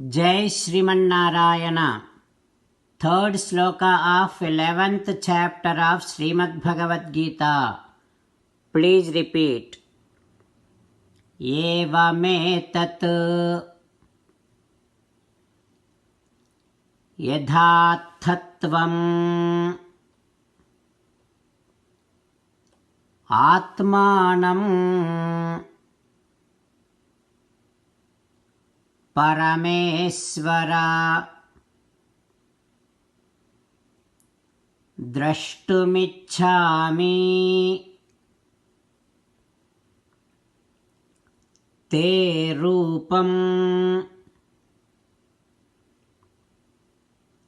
Jai Srimanarayana. Third sloka of 11th chapter of Srimad Bhagavad Gita. Please repeat. Evametat yadhathatvam atmanam paramesvara drashtumichhami te rupam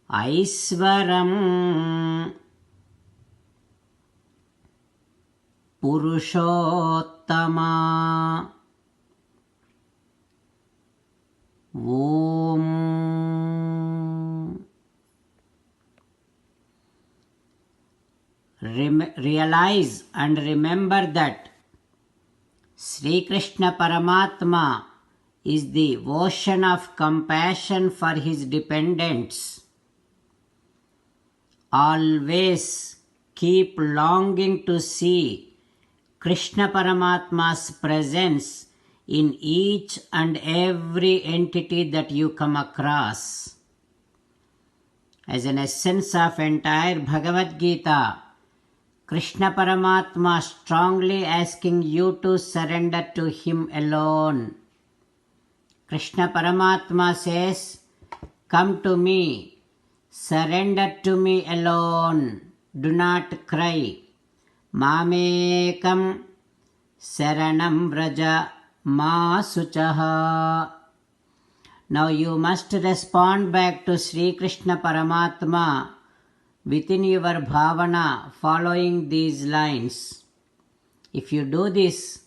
aisvaram purushottama. Om. Realize and remember that Sri Krishna Paramatma is the ocean of compassion for his dependents. Always keep longing to see Krishna Paramatma's presence in each and every entity that you come across. As an essence of entire Bhagavad Gita, Krishna Paramatma strongly asking you to surrender to him alone. Krishna Paramatma says, "Come to me, surrender to me alone, do not cry. Mamekam saranam vraja ma suchaha." Now you must respond back to Sri Krishna Paramatma within your bhavana following these lines. If you do this,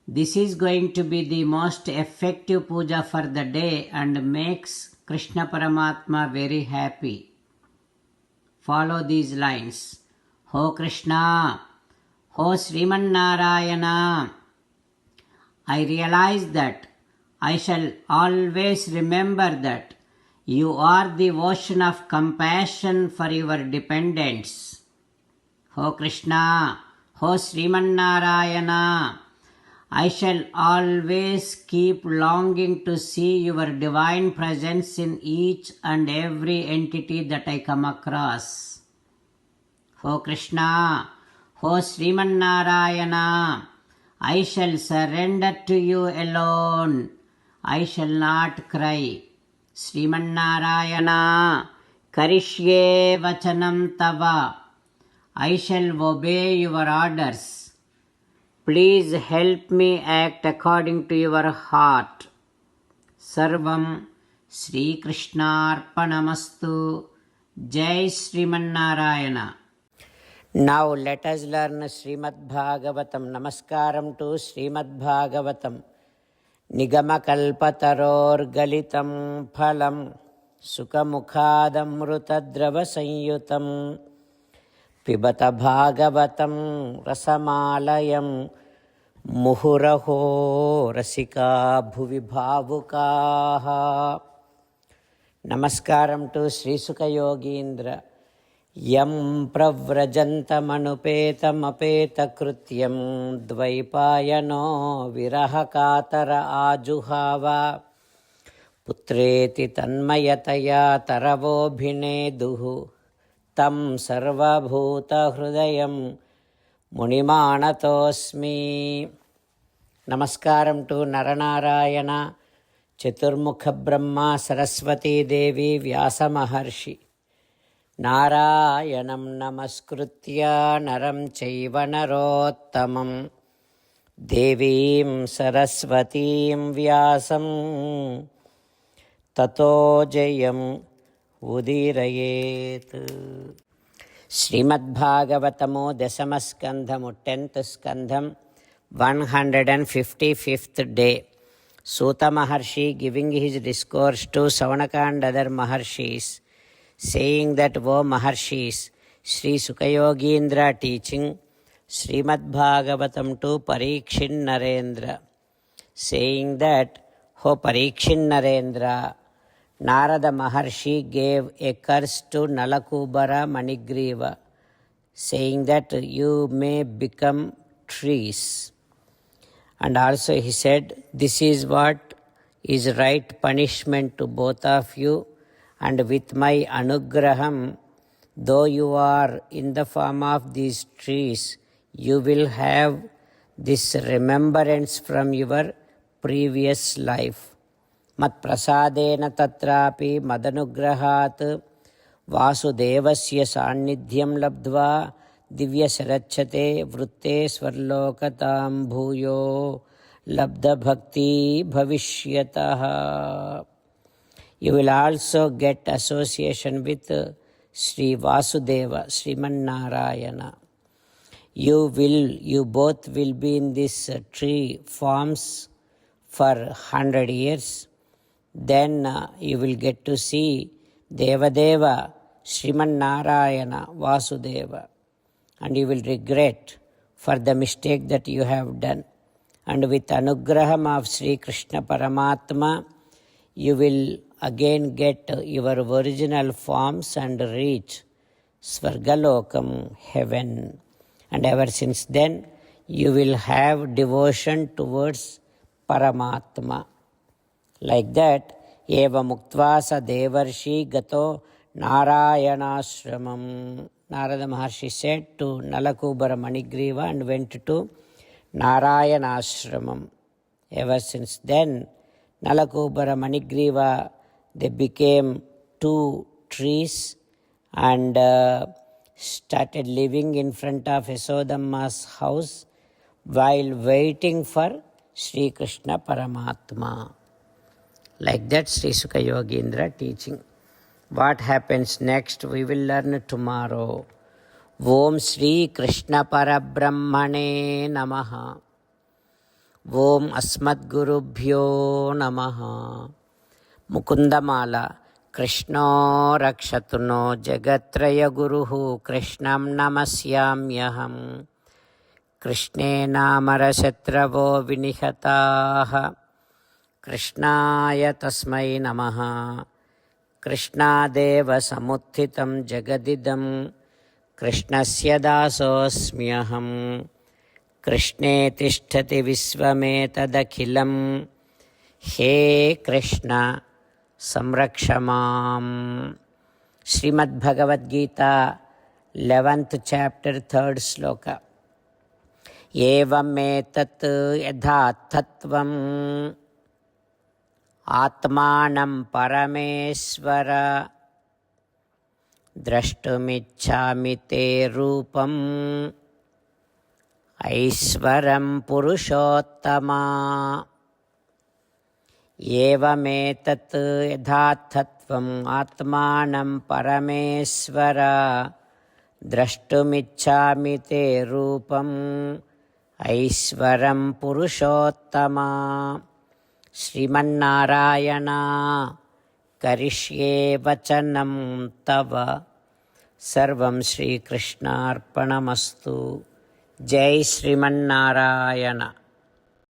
this is going to be the most effective puja for the day and makes Krishna Paramatma very happy. Follow these lines. Ho Krishna, Ho Sriman Narayana, I realize that I shall always remember that you are the ocean of compassion for your dependents. Ho Krishna, Ho Sriman Narayana, I shall always keep longing to see your divine presence in each and every entity that I come across. Ho Krishna, Ho Sriman Narayana, I shall surrender to you alone. I shall not cry. Sriman Narayana, Karishye Vachanam Tava, I shall obey your orders. Please help me act according to your heart. Sarvam Sri Krishnarpanamastu. Jai Sriman Narayana. Now let us learn Srimad Bhagavatam. Namaskaram to Srimad Bhagavatam. Nigamakalpatarorgalitam phalam sukamukhadamrutadravasanयुtam pibata bhagavatam rasamalayam muhuraho rasika bhuvi bhavukaha. Namaskaram to Sri Sukha Yogindra. Yam pravrajantamapeta dvaipayano virahakatara ajuhava putreti tanmayataya taravobhineduhu tam sarvabhuta hrudayam munimanatosmi. Namaskaram to Naranarayana, Chaturmukha Brahma, Saraswati Devi, Vyasa Maharshi. Narayanam namaskritya naram chaiva narottamam devim saraswatim vyasam tato jayam udirayet. Srimad Bhagavatamo Dasamaskandhamu 10th Skandham 155th day. Suta Maharshi giving his discourse to Savanaka and other Maharshis, saying that, O Maharshis, Sri Sukayogindra teaching Srimad Bhagavatam to Parikshin Narendra, saying that, O Parikshin Narendra, Narada Maharshi gave a curse to Nalakubara Manigriva, saying that you may become trees. And also he said, this is what is right punishment to both of you, and with my anugraham, though you are in the form of these trees, you will have this remembrance from your previous life. Mat prasadena tatrapi madanugrahat vasudevasya sannidhyam labdva divya sarachate vrutte swarlokatam bhuyo labda bhakti bhavishyataha. You will also get association with Sri Vasudeva, Sriman Narayana. You both will be in this tree forms for 100 years. Then you will get to see Devadeva, Sriman Narayana, Vasudeva, and you will regret for the mistake that you have done. And with anugraham of Sri Krishna Paramatma, you will again get your original forms and reach Svargalokam, heaven. And ever since then, you will have devotion towards Paramatma. Like that, eva muktvasa devarshi gato Narayanashramam. Narada Maharshi said to Nalakubara Manigriva and went to Narayanashramam. Ever since then, Nalakubara Manigriva, they became 2 trees and started living in front of Yasodamma's house while waiting for Sri Krishna Paramatma. Like that, Sri Sukha Yogendra teaching. What happens next, we will learn tomorrow. Om Sri Krishna Parabrahmane Namaha. Om Asmadgurubhyo Namaha. Mukundamala. Krishno Rakshatuno Jagatraya Guruhu Krishnam Namasyamyaham. Krishne Namarashatravo Vinihataha. Krishnaya Tasmai Namaha. Krishnadeva Samuthitam Jagadidam. Krishnasya Dasosmyaham. Krishne Tishtati Visvametadakhilam. He Krishna Samrakshamam. Srimad Bhagavad Gita, 11th chapter, 3rd sloka. Evam etat yadhathatvam atmanam paramesvara drashtumichhami te rupam aisvaram purushottama. Evametat yadhathatvam atmanam paramesvara drashtumichhami te rupam aisvaram purushottama. Srimannarayana karishye vachanam tava sarvam Shri Krishna arpanamastu. Jai Srimannarayana.